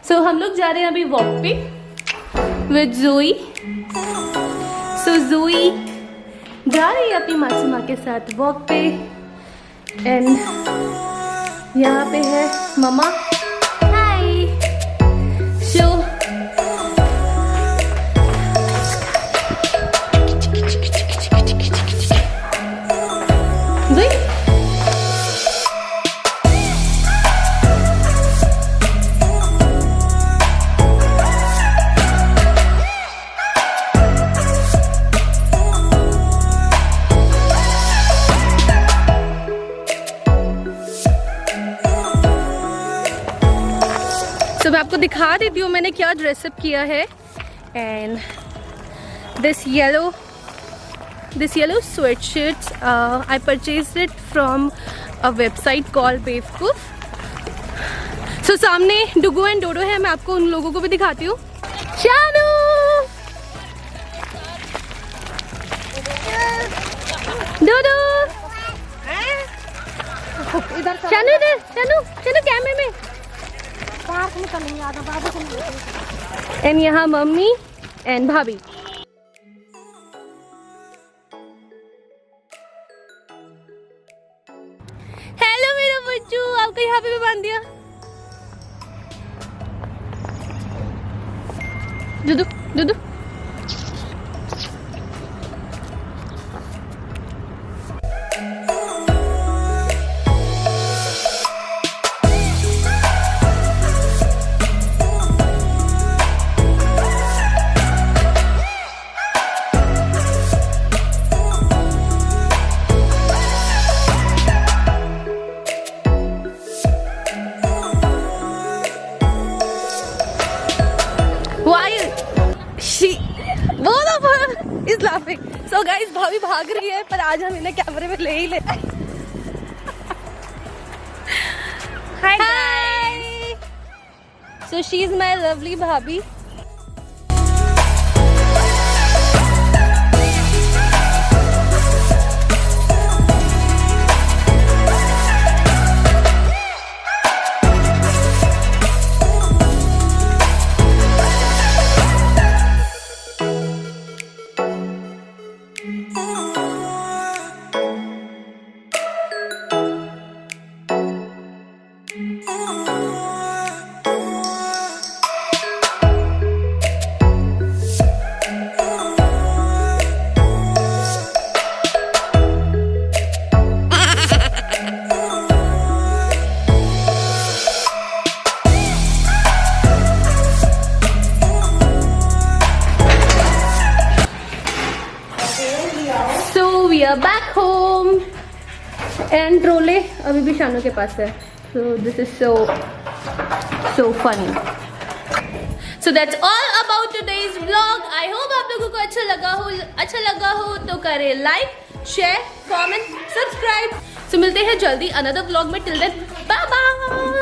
सो हम लोग जा रहे हैं अभी वॉक पे विद जोई। सो जोई जा रही है अपनी मासी माँ के साथ वॉक पे एंड यहाँ पे है मम्मा। हाय। सो मैं आपको दिखा देती हूँ मैंने क्या ड्रेसअप किया है। And this yellow sweatshirts I purchased it from a website called बेवकूफ। सो सामने डुगू एंड डोडो है, मैं आपको उन लोगों को भी दिखाती हूँ। शानू डोडो इधर शानू कैमरे में। एंड यहाँ मम्मी एंड भाभी। हेलो मेरा बच्चू, आपको यहाँ पे भी बांध दिया। Dudu Dudu is laughing. So guys, भाभी भाग रही है पर आज हम इन्हें कैमरे में ले ही ले। Hi guys. So she is my lovely भाभी। We are back home and trolley अभी भी शानू के पास है। So this is so funny. So that's all about today's vlog. I hope आप लोगों को अच्छा लगा हो तो करें like, share, comment, subscribe. So मिलते हैं जल्दी अनदर vlog में। Till then, bye bye.